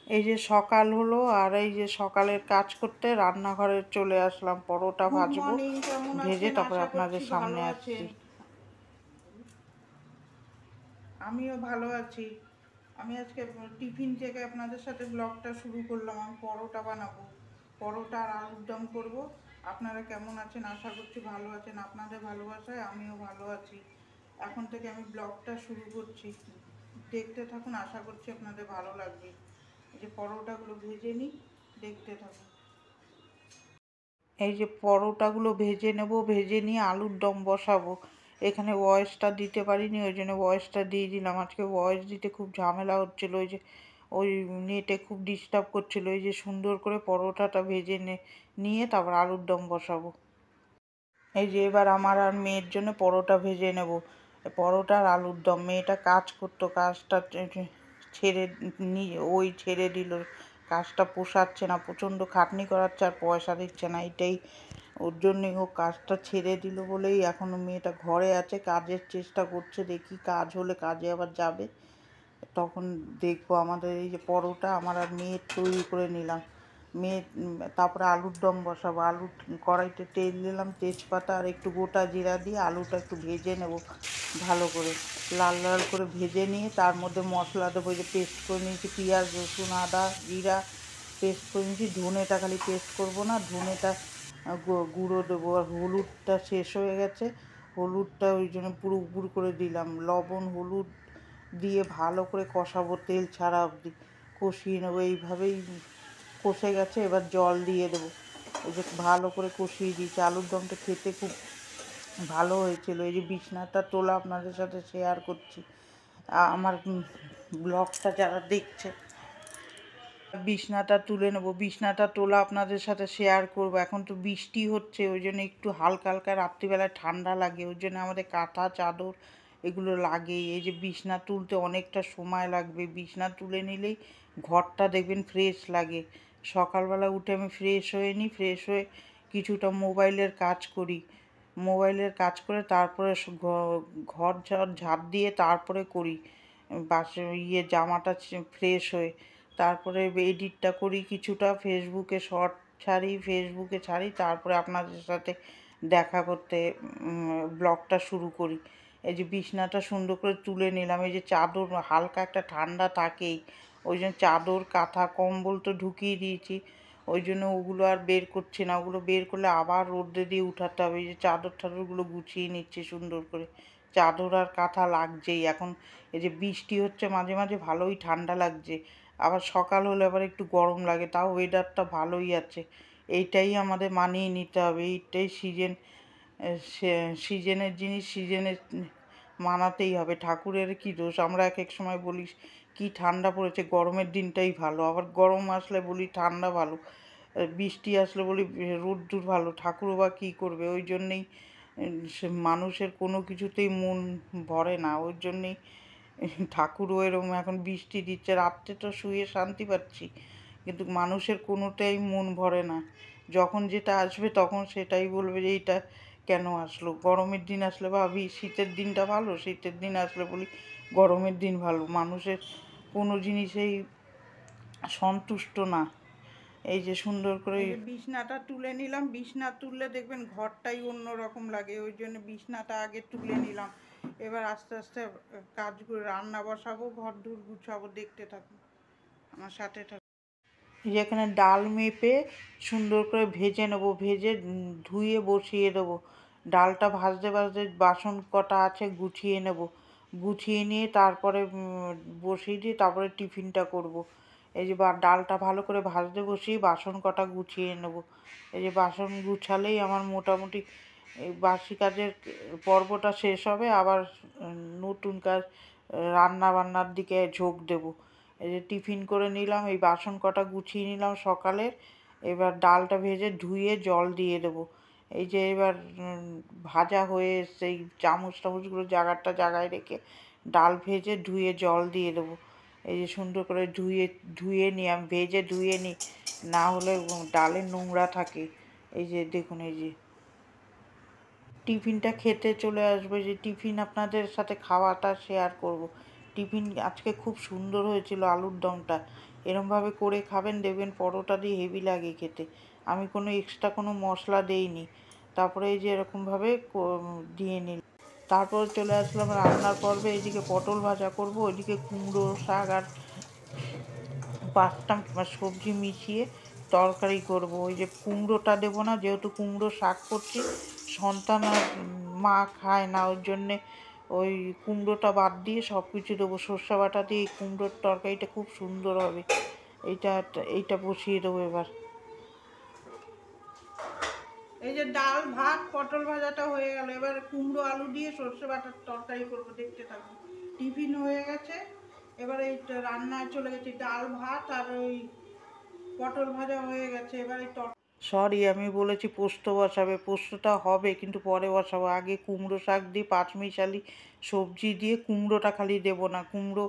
এই যে সকাল হলো আর এই যে সকালের কাজ করতে রান্নাঘরে চলে আসলাম। পরোটা গুড ভাজবো, মর্নিং, কেমন ভেজে আছেন? তারপরে আশা আপনাদের করছি সামনে ভালো আসছি। আছেন। আমিও ভালো আছি। আমি আজকে টিফিন থেকে আপনাদের সাথে ব্লগটা শুরু করলাম। আমি পরোটা বানাবো, পরোটা আর আলুর দম করবো। আপনারা কেমন আছেন? আশা করছি ভালো আছেন। আপনাদের ভালোবাসায় আমিও ভালো আছি। এখন থেকে আমি ব্লগটা শুরু করছি, দেখতে থাকুন। আশা করছি আপনাদের ভালো লাগবে। এই যে পরোটাগুলো ভেজে নিই, দেখতে থাকুন। এই যে পরোটাগুলো ভেজে নেব, ভেজে নিয়ে আলুর দম বসাবো। এখানে ভয়েসটা দিতে পারিনি, ওই জন্য ভয়েসটা দিয়ে দিলাম। আজকে ভয়েস দিতে খুব ঝামেলা হচ্ছিলো, ওই নেটে খুব ডিস্টার্ব করছিলো। এই যে সুন্দর করে পরোটাটা ভেজে নিয়ে তারপর আলুর দম বসাবো। এই যে এবার আমার আর মেয়ের জন্য পরোটা ভেজে নেব। পরোটা আর আলুর দম। মেয়েটা কাজ করতো, কাজটা ছেড়ে ছেড়ে দিল। কাজটা পোষাচ্ছে না, প্রচণ্ড খাটনি করাচ্ছে আর পয়সা দিচ্ছে না। এটাই ওর জন্যই ও কাজটা ছেড়ে দিল বলেই এখনও মেয়েটা ঘরে আছে, কাজের চেষ্টা করছে। দেখি কাজ হলে কাজে আবার যাবে, তখন দেখবো। আমাদের এই যে পরোটা আমার আর মেয়ের তৈরি করে নিলাম। তারপরে আলুর দম বসাবো। কড়াইতে তেল দিলাম, তেজপাতা আর একটু গোটা জিরা দিয়ে আলুটা একটু ভেজে নেব ভালো করে, লাল লাল করে ভেজে নিয়ে তার মধ্যে মশলা দেবো। যে পেস্ট করে নিয়েছি পেঁয়াজ, রসুন, আদা, জিরা পেস্ট করে নিয়েছি। ধনেটা খালি পেস্ট করব না, ধনেটা গুঁড়ো দেবো। আর হলুদটা শেষ হয়ে গেছে, হলুদটা ওই জন্য পুরো উপর করে দিলাম। লবণ হলুদ দিয়ে ভালো করে কষাবো, তেল ছাড়া অবধি কষিয়ে নেবো। এইভাবেই কষে গেছে, এবার জল দিয়ে দেবো। এই যে ভালো করে কষিয়ে দিয়েছি। আলুর দমটা খেতে খুব ভালো হয়েছিল। এই যে বিছনাটা তোলা আপনাদের সাথে শেয়ার করছি। আমার ব্লগটা যারা দেখছে, বিছনাটা তুলে নেবো, বিছনাটা তোলা আপনাদের সাথে শেয়ার করব। এখন তো বৃষ্টি হচ্ছে, ওই জন্য একটু হালকা হালকা রাত্রিবেলায় ঠান্ডা লাগে, ওই জন্য আমাদের কাঁথা চাদর এগুলো লাগেই। এই যে বিছনা তুলতে অনেকটা সময় লাগবে, বিছনা তুলে নিলেই ঘরটা দেখবেন ফ্রেশ লাগে। সকালবেলা উঠে আমি ফ্রেশ হয়ে নিই, ফ্রেশ হয়ে কিছুটা মোবাইলের কাজ করি। মোবাইলের কাজ করে তারপরে ঘর ঝাড় দিয়ে তারপরে করি জামাটা ফ্রেশ হয়ে। তারপরে এডিটটা করি কিছুটা, ফেসবুকে শর্ট ছাড়ি, ফেসবুকে ছাড়ি, তারপরে আপনাদের সাথে দেখা করতে ব্লগটা শুরু করি। এই যে বিছনাটা সুন্দর করে তুলে নিলাম। এই যে চাদর হালকা একটা ঠান্ডা থাকেই, ওই জন্য চাদর কাঁথা কম্বল তো ঢুকিয়ে দিয়েছি, ওই জন্য ওগুলো আর বের করছি না। ওগুলো বের করলে আবার রোদ্রে দিয়ে উঠাতে হবে। এই যে চাদর টাদরগুলো গুছিয়ে নিচ্ছি সুন্দর করে। চাদর আর কাঁথা লাগছেই। এখন এই যে বৃষ্টি হচ্ছে মাঝে মাঝে, ভালোই ঠান্ডা লাগছে। আবার সকাল হলে আবার একটু গরম লাগে, তাও ওয়েদারটা ভালোই আছে। এইটাই আমাদের মানিয়ে নিতে হবে, এইটাই সিজনের জিনিস সিজনে মানাতেই হবে। ঠাকুরের কি দোষ, আমরা এক এক সময় বলি কি ঠান্ডা পড়েছে, গরমের দিনটাই ভালো। আবার গরম আসলে বলি ঠান্ডা ভালো, বৃষ্টি আসলে বলি রোদ্দুর ভালো। ঠাকুরও বা কী করবে, ওই জন্যেই সে মানুষের কোনো কিছুতেই মন ভরে না। ওই জন্যেই ঠাকুরও এরকম এখন বৃষ্টি দিচ্ছে, রাত্রে তো শুয়ে শান্তি পাচ্ছি, কিন্তু মানুষের কোনোটাই মন ভরে না। যখন যেটা আসবে তখন সেটাই বলবে যে এইটা কেন আসলো। গরমের দিন আসলে ভাবি শীতের দিনটা ভালো, শীতের দিন আসলে বলি গরমের দিন ভালো। মানুষের কোনো জিনিসেই সন্তুষ্ট না। এই যে সুন্দর করে এই যে বিছনাটা তুলে নিলাম, বিছনা তুললে দেখবেন ঘরটাই অন্য রকম লাগে, ওই জন্য বিছনাটা আগে তুলে নিলাম। এবার আস্তে আস্তে কাজগুলো রান্না বসাবো, ঘর দূর গুছাবো, দেখতে থাকুন, আমার সাথে থাকুন। এই যে এখানে ডাল মেপে সুন্দর করে ভেজে নেবো, ভেজে ধুয়ে বসিয়ে দেবো। ডালটা ভাজতে ভাজতে বাসন কটা আছে গুছিয়ে নেব, গুছিয়ে নিয়ে তারপরে বসিয়ে দিয়ে তারপরে টিফিনটা করব। এই যে ডালটা ভালো করে ভাজতে বসিয়ে বাসন কটা গুছিয়ে নেব। এই যে বাসন গুছালেই আমার মোটামুটি এই বাসি কাজের পর্বটা শেষ হবে। আবার নতুন কাজ রান্না বান্নার দিকে ঝোঁক দেবো। এই যে টিফিন করে নিলাম, এই বাসন কটা গুছিয়ে নিলাম সকালের। এবার ডালটা ভেজে ধুয়ে জল দিয়ে দেবো। এই যে এবার ভাজা হয়ে এসছে, এই চামচ টামচগুলো জায়গায় রেখে ডাল ভেজে ধুয়ে জল দিয়ে দেবো। এই যে সুন্দর করে ধুয়ে নিই, আমি ভেজে ধুয়ে নিই, না হলে ডালে নোংরা থাকে। এই যে দেখুন, এই যে টিফিনটা খেতে চলে আসবে, যে টিফিন আপনাদের সাথে খাওয়াটা শেয়ার করব। টিফিন আজকে খুব সুন্দর হয়েছিল আলুর দমটা। এরমভাবে করে খাবেন, দেখবেন পরোটা দিয়ে হেভি লাগে খেতে। আমি কোনো এক্সট্রা কোনো মশলা দেইনি। তারপরে এই যে এরকমভাবে দিয়ে নিলাম। তারপর চলে আসলাম রান্নার পর্বে। এইদিকে পটল ভাজা করব, ওইদিকে কুমড়ো শাক আর 5টা সবজি মিশিয়ে তরকারি করব। ওই যে কুমড়োটা দেবো না, যেহেতু কুমড়ো শাক করছি, সন্তান আর মা খায় না, ওর জন্যে ওই কুমড়োটা বাদ দিয়ে সব কিছু দেবো। সর্ষে বাটা দিয়ে এই কুমড়োর তরকারিটা খুব সুন্দর হবে। এইটা এইটা বসিয়ে দেবো এবার। এই যে ডাল ভাত পটল ভাজাটা হয়ে গেল, এবার কুমড়ো আলু দিয়ে সর্ষে বাটার তরকারি করবো, দেখতে থাকুন। টিফিন হয়ে গেছে, এবার এই রান্নায় চলে গেছি। ডাল ভাত আর ওই পটল ভাজা হয়ে গেছে, এবার এই সরি, আমি বলেছি পোস্ত বসাবে, পোস্তটা হবে কিন্তু পরে বসাবো। আগে কুমড়ো শাক দিয়ে পাঁচমিশালি সবজি দিয়ে, কুমড়োটা খালি দেবো না, কুমড়ো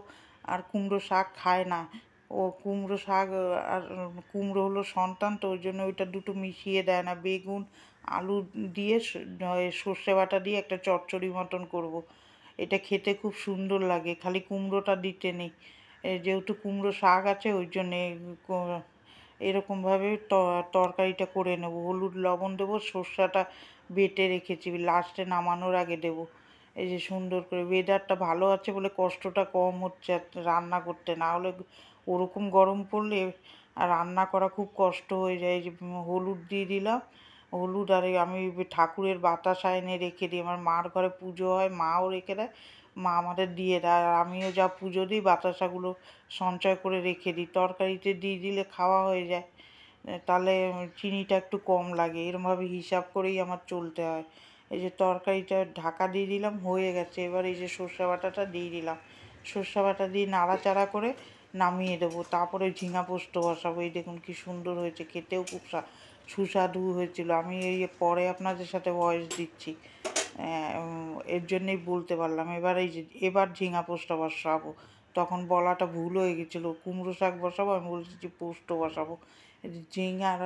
আর কুমড়ো শাক খায় না ও। কুমড়ো শাক আর কুমড়ো হলো সন্তান, তো ওই জন্য ওইটা দুটো মিশিয়ে দেয় না। বেগুন আলু দিয়ে সর্ষে বাটা দিয়ে একটা চচ্চড়ি মতন করব। এটা খেতে খুব সুন্দর লাগে, খালি কুমড়োটা দিতে নেই। যেহেতু কুমড়ো শাক আছে ওই জন্যে এরকমভাবে তরকারিটা করে নেব। হলুদ লবণ দেবো, সর্ষাটা বেটে রেখেছি, লাস্টে নামানোর আগে দেবো। এই যে সুন্দর করে, ওয়েদারটা ভালো আছে বলে কষ্টটা কম হচ্ছে রান্না করতে, না হলে ওরকম গরম পড়লে আর রান্না করা খুব কষ্ট হয়ে যায়। এই যে হলুদ দিয়ে দিলাম, হলুদ। আর আমি ঠাকুরের বাতাসা এনে রেখে দিই, আমার মার ঘরে পুজো হয়, মাও রেখে দেয়, মা আমাদের দিয়ে দেয়, আর আমিও যা পুজো দিই বাতাসাগুলো সঞ্চয় করে রেখে দিই। তরকারিতে দিয়ে দিলে খাওয়া হয়ে যায়, তাহলে চিনিটা একটু কম লাগে। এরমভাবে হিসাব করেই আমার চলতে হয়। এই যে তরকারিটা ঢাকা দিয়ে দিলাম, হয়ে গেছে। এবার এই যে সর্ষে বাটাটা দিয়ে দিলাম, সর্ষে বাটা দিয়ে নাড়াচাড়া করে নামিয়ে দেবো। তারপরে ঝিঙা পোস্ত বসাবো। এই দেখুন কি সুন্দর হয়েছে, খেতেও খুব সুস্বাদু হয়েছিল। আমি এই পরে আপনাদের সাথে ভয়েস দিচ্ছি, এর জন্যেই বলতে পারলাম। এবার এই যে এবার ঝিঙা পোস্ত বসাবো, তখন বলাটা ভুল হয়ে গেছিলো। কুমড়ো শাক বসাবো, আমি বলছি যে পোস্ত বসাবো। এই যে ঝিঙা আর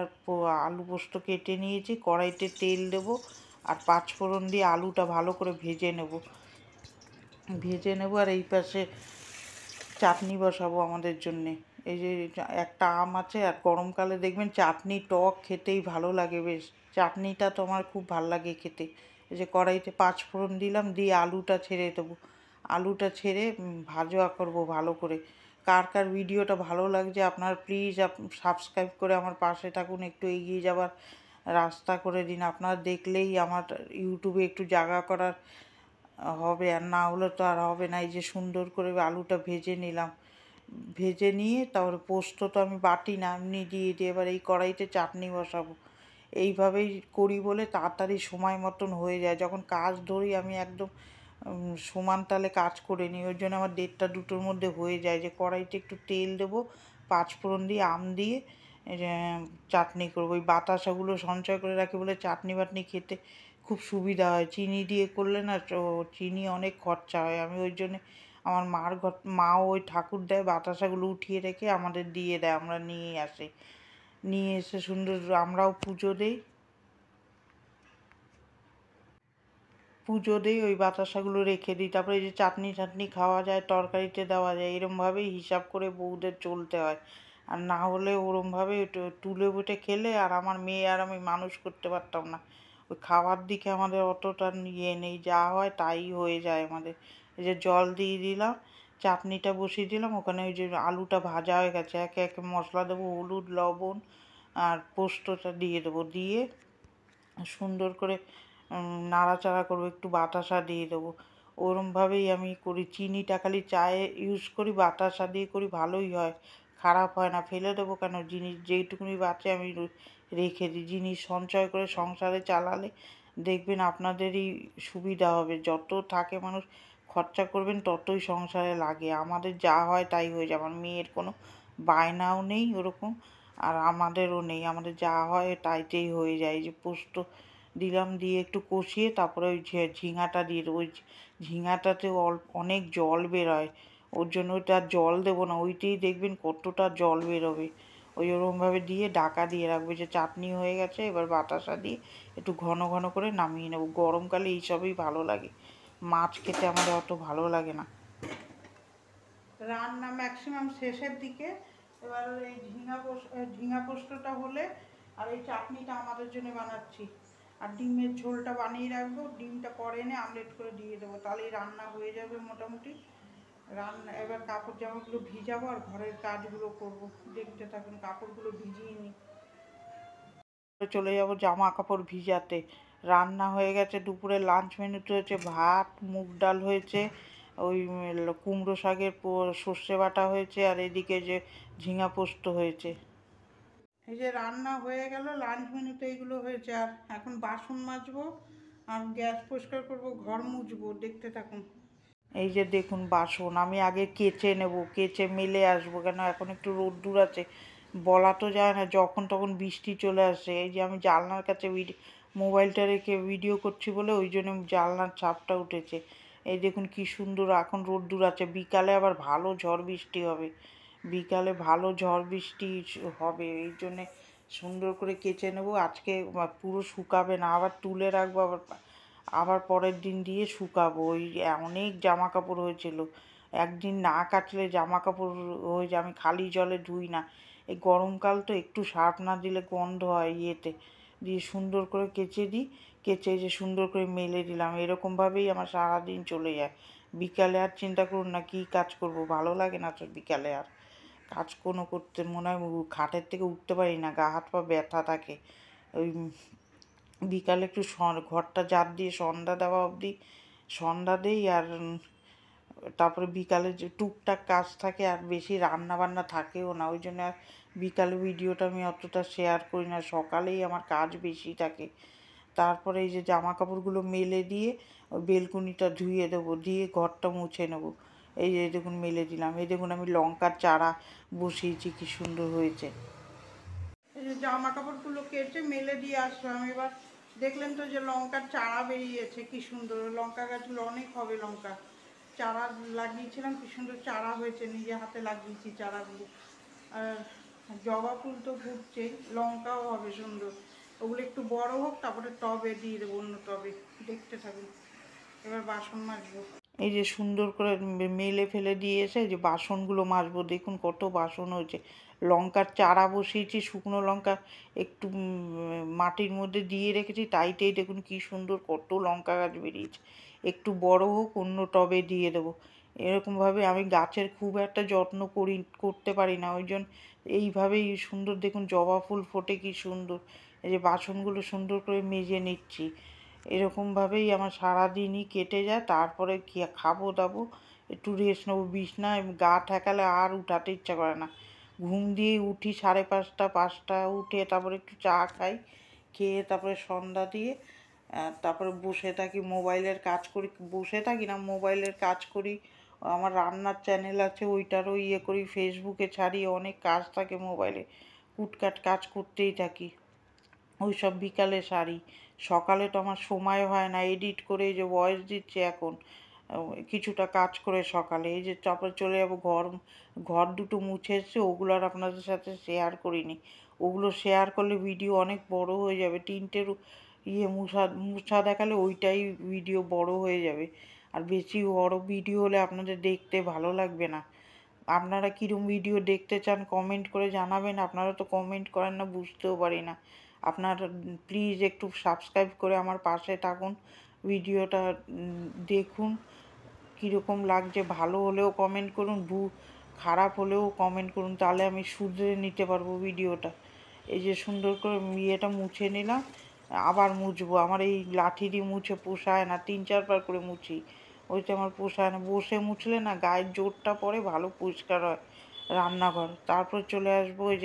আলু পোস্ত কেটে নিয়েছি, কড়াইতে তেল দেবো আর পাঁচফোড়ন দিয়ে আলুটা ভালো করে ভেজে নেব। আর এই পাশে চাটনি বসাবো আমাদের জন্যে। এই যে একটা আম আছে, আর গরমকালে দেখবেন চাটনি টক খেতেই ভালো লাগে বেশ। চাটনিটা তো আমার খুব ভালো লাগে খেতে। এই যে কড়াইতে পাঁচফোড়ন দিলাম, দিয়ে আলুটা ছেড়ে দেবো। আলুটা ছেড়ে ভাজা করবো ভালো করে। কার কার ভিডিওটা ভালো লাগছে আপনার প্লিজ সাবস্ক্রাইব করে আমার পাশে থাকুন, একটু এগিয়ে যাওয়ার রাস্তা করে দিন। আপনারা দেখলেই আমার ইউটিউবে একটু জায়গা করার হবে, আর না হলে তো আর হবে না। এই যে সুন্দর করে আলুটা ভেজে নিলাম, ভেজে নিয়ে তারপরে পোস্ত তো আমি বাটি না, এমনি দিয়ে এবার এই কড়াইতে চাটনি বসাবো। এইভাবেই করি বলে তাড়াতাড়ি সময় মতন হয়ে যায়। যখন কাজ ধরি আমি একদম সমান তালে কাজ করে নিই, ওই জন্য আমার 1:30-2টোর মধ্যে হয়ে যায়। যে কড়াইতে একটু তেল দেবো, পাঁচফোড়ন দিয়ে আম দিয়ে চাটনি করবো। ওই বাতাসাগুলো সঞ্চয় করে রাখি বলে চাটনি বাটনি খেতে খুব সুবিধা হয়। চিনি দিয়ে করলে না চিনি অনেক খরচা হয়। আমি ওই জন্যে আমার মাও ওই ঠাকুর দেয় বাতাসাগুলো উঠিয়ে রেখে আমাদের দিয়ে দেয়, আমরা নিয়ে আসি। নিয়ে এসে সুন্দর আমরাও পুজো দিই, ওই বাতাসাগুলো রেখে দিই। তারপরে এই যে চাটনি খাওয়া যায়, তরকারিতে দেওয়া যায়, এরমভাবেই হিসাব করে বউদের চলতে হয়। আর না হলে ওরমভাবে তুলে বুটে খেলে আর আমার মেয়ে আর আমি মানুষ করতে পারতাম না। ওই খাওয়ার দিকে আমাদের অতটা ইয়ে নেই, যা হয় তাই হয়ে যায় আমাদের। এই যে জল দিয়ে দিলাম, চাটনিটা বসিয়ে দিলাম, ওখানে ওই যে আলুটা ভাজা হয়ে গেছে, একে একে মশলা দেবো, হলুদ লবণ আর পোস্তটা দিয়ে দেবো, দিয়ে সুন্দর করে নাড়াচাড়া করবো, একটু বাতাসা দিয়ে দেবো। ওরমভাবেই আমি করি। চিনিটা খালি চায়ে ইউজ করি, বাতাসা দিয়ে করি, ভালোই হয়, খারাপ হয় না। ফেলে দেবো কেন, জিনিস যেইটুকুনি বাঁচে আমি রেখে দিই। জিনিস সঞ্চয় করে সংসারে চালালে দেখবেন আপনাদেরই সুবিধা হবে। যত থাকে মানুষ খরচা করবেন ততই সংসারে লাগে। আমাদের যা হয় তাই হয়ে যায়। আমার মেয়ের কোনো বায়নাও নেই ওরকম, আর আমাদেরও নেই, আমাদের যা হয় তাইতেই হয়ে যায়। এই যে পোস্ত দিলাম, দিয়ে একটু কষিয়ে তারপরে ওই ঝিঙাটা দিয়ে দেবো। ওই ঝিঙাটাতে অনেক জল বেরোয়, ওর জন্য ওইটা জল দেবো না, ওইটাই দেখবেন কতটা জল বেরোবে। ওই ওরমভাবে দিয়ে ঢাকা দিয়ে রাখবে। যে চাটনি হয়ে গেছে, এবার বাতাসা দিয়ে একটু ঘন ঘন করে নামিয়ে নেবো। গরমকালে এইসবই ভালো লাগে, মাছ খেতে আমাদের অত ভালো লাগে না। রান্না ম্যাক্সিমাম শেষের দিকে, এবার এই ঝিঙা পোস্তটা হলে আর এই চাটনিটা আমাদের জন্য বানাচ্ছি, আর ডিমের ঝোলটা বানিয়ে রাখবো, ডিমটা পরে এনে আমলেট করে দিয়ে দেবো, তাহলেই রান্না হয়ে যাবে মোটামুটি। রান্না এবার কাপড় জামাগুলো ভিজাবো আর ঘরের কাজগুলো করব। দেখতে থাকুন, কাপড়গুলো ভিজিয়ে নিই। চলে যাব জামা কাপড় ভিজাতে। রান্না হয়ে গেছে, দুপুরে লাঞ্চ মেনুতে হয়েছে ভাত, মুগ ডাল হয়েছে, ওই কুমড়ো শাকের সর্ষে বাটা হয়েছে, আর এদিকে যে ঝিঙা পোস্ত হয়েছে। এই যে রান্না হয়ে গেল, লাঞ্চ মেনুতে এইগুলো হয়েছে। আর এখন বাসন মাজবো আর গ্যাস পরিষ্কার করব, ঘর মুছবো, দেখতে থাকুন। এই যে দেখুন বাসন, আমি আগে কেচে নেব, কেচে মেলে আসবো, কেন এখন একটু রোদ্দুর আছে, বলা তো যায় না, যখন তখন বৃষ্টি চলে আসে। এই যে আমি জানলার কাছে মোবাইলটা রেখে ভিডিও করছি বলে ওই জন্য জানলার ছাপটা উঠেছে। এই দেখুন কি সুন্দর এখন রোদ্দুর আছে, বিকালে আবার ভালো ঝড় বৃষ্টি হবে, বিকালে ভালো ঝড় বৃষ্টি হবে, এই জন্যে সুন্দর করে কেচে নেব। আজকে পুরো শুকাবে না, আবার তুলে রাখবো, আবার আবার পরের দিন দিয়ে শুকাবো। ওই অনেক জামা কাপড় হয়েছিল, একদিন না কাচলে জামা কাপড় হয়ে যায়, আমি খালি জলে ধুই না, এই গরমকাল তো একটু সার্ফ না দিলে গন্ধ হয় ইয়েতে, দিয়ে সুন্দর করে কেচে দিই, কেচে যে সুন্দর করে মেলে দিলাম, এরকমভাবেই আমার সারাদিন চলে যায়। বিকালে আর চিন্তা করুন না কী কাজ করব, ভালো লাগে না তো বিকালে আর কাজ কোনো করতে, মনে হয় খাটের থেকে উঠতে পারি না, গা হাত পা ব্যথা থাকে। ওই বিকালে একটু ঘরটা ঝাড় দিয়ে সন্ধ্যা দেওয়া অবধি সন্ধ্যা দেই, আর তারপরে বিকালে যে টুকটাক কাজ থাকে, আর বেশি রান্না বান্না থাকেও না, ওই জন্য আর বিকালে ভিডিওটা আমি অতটা শেয়ার করি না, সকালেই আমার কাজ বেশি থাকে। তারপরে এই যে জামা কাপড়গুলো মেলে দিয়ে ওই বেলকুনিটা ধুয়ে দেবো, দিয়ে ঘরটা মুছে নেবো। এই যে দেখুন মেলে দিলাম, এই দেখুন আমি লঙ্কার চারা বসিয়েছি, কি সুন্দর হয়েছে। এই যে জামা কাপড়গুলো কেটে মেলে দিয়ে আসলাম, এবার দেখলেন তো যে লঙ্কার চারা বেরিয়েছে, কি সুন্দর, লঙ্কা গাছগুলো অনেক হবে, লঙ্কা চারা লাগিয়েছিলাম, কি সুন্দর চারা হয়েছে, নিজে হাতে লাগিয়েছি চারাগুলো। আর জবা ফুল তো ফুটছেই, লঙ্কাও হবে সুন্দর, ওগুলো একটু বড় হোক, তারপরে টবে দিয়ে দেবো, অন্য টবে, দেখতে থাকুন। এবার বাসন মাজবো। এই যে সুন্দর করে মেলে ফেলে দিয়ে এসে যে বাসনগুলো মাজবো, দেখুন কত বাসন হয়েছে। লঙ্কার চারা বসিয়েছি, শুকনো লঙ্কা একটু মাটির মধ্যে দিয়ে রেখেছি, তাইতেই দেখুন কি সুন্দর কত লঙ্কা গাছ বেরিয়েছে। একটু বড় হোক, অন্য টবে দিয়ে দেবো। এরকমভাবে আমি গাছের খুব একটা যত্ন করতে পারি না, ওই জন্য এইভাবেই সুন্দর দেখুন জবা ফুল ফোটে কি সুন্দর। এই যে বাসনগুলো সুন্দর করে মেজে নিচ্ছি, এরকমভাবেই আমার সারাদিনই কেটে যায়। তারপরে খাবো দাবো, একটু রেস্ট নেবো, বিছনায় গা ঠেকালে আর উঠাতে ইচ্ছা করে না। ঘুম দিয়ে উঠি 5:30 5টা, উঠে তারপরে একটু চা খাই, খেয়ে তারপরে সন্ধ্যা দিয়ে তারপরে বসে থাকি, মোবাইলের কাজ করি, বসে থাকি না, মোবাইলের কাজ করি। আমার রান্নার চ্যানেল আছে, ওইটারও ইয়ে করি, ফেসবুকে ছাড়ি, অনেক কাজ থাকে মোবাইলে, কুটকাট কাজ করতেই থাকি, ওই সব বিকালে সারি। সকালে তো আমার সময় হয় না, এডিট করে এই যে ভয়েস দিচ্ছি এখন, কিছুটা কাজ করে সকালে, এই যে তারপরে চলে যাবো ঘর দুটো মুছে এসছে, ওগুলো আর আপনাদের সাথে শেয়ার করিনি, ওগুলো শেয়ার করলে ভিডিও অনেক বড় হয়ে যাবে, 3টের মুছা দেখালে ওইটাই ভিডিও বড় হয়ে যাবে, আর বেশি বড় ভিডিও হলে আপনাদের দেখতে ভালো লাগবে না। আপনারা কীরকম ভিডিও দেখতে চান কমেন্ট করে জানাবেন, আপনারা তো কমেন্ট করেন না, বুঝতেও পারি না। আপনারা প্লিজ একটু সাবস্ক্রাইব করে আমার পাশে থাকুন, ভিডিওটা দেখুন কীরকম লাগছে, ভালো হলেও কমেন্ট করুন, খারাপ হলেও কমেন্ট করুন, তাহলে আমি শুধরে নিতে পারবো ভিডিওটা। এই যে সুন্দর করে ইয়েটা মুছে নিলাম, আবার মুছবো, আমার এই লাঠি দিয়ে মুছে পোষায় না, 3-4 বার করে মুছি, ওইটা আমার পোষায় না, বসে মুছলে না গায়ের জোরটা পড়ে, ভালো পরিষ্কার হয় রান্নাঘর। তারপর চলে আসবো ওই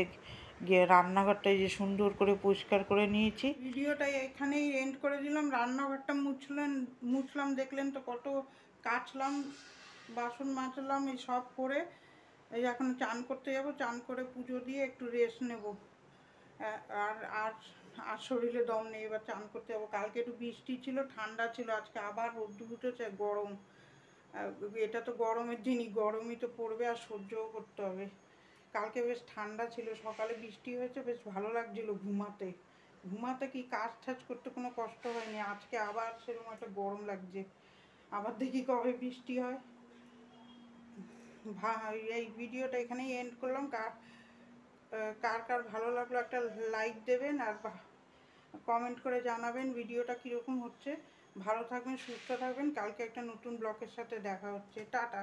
যে রান্নাঘরটা এই যে সুন্দর করে পরিষ্কার করে নিয়েছি। ভিডিওটা এখানেই এন্ড করে দিলাম, রান্নাঘরটা মুছলাম, দেখলেন তো কত কাচলাম, বাসন মাজলাম, এই সব করে এই এখন চান করতে যাব, চান করে পুজো দিয়ে একটু রেস্ট নেব। আর আর আর শরীরে দম নেই, এবার চান করতে যাবো। কালকে একটু বৃষ্টি ছিল, ঠান্ডা ছিল, আজকে আবার রোদ্দুর উঠেছে, গরম। এটা তো গরমের দিনই, গরমই তো পড়বে আর সহ্যও করতে হবে। কালকে বেশ ঠান্ডা ছিল, সকালে বৃষ্টি হয়েছে, বেশ ভালো লাগছিল ঘুমাতে, ঘুমাতে কি কাজ টাজ করতে কোনো কষ্ট হয়নি। আজকে আবার সেরকম একটা গরম লাগছে, আবার দেখি কবে বৃষ্টি হয়। এই ভিডিওটা এখানেই এন্ড করলাম। কার কার ভালো লাগলো একটা লাইক দেবেন, আর কমেন্ট করে জানাবেন ভিডিওটা কীরকম হচ্ছে। ভালো থাকবেন, সুস্থ থাকবেন। কালকে একটা নতুন ব্লগের সাথে দেখা হচ্ছে। টাটা।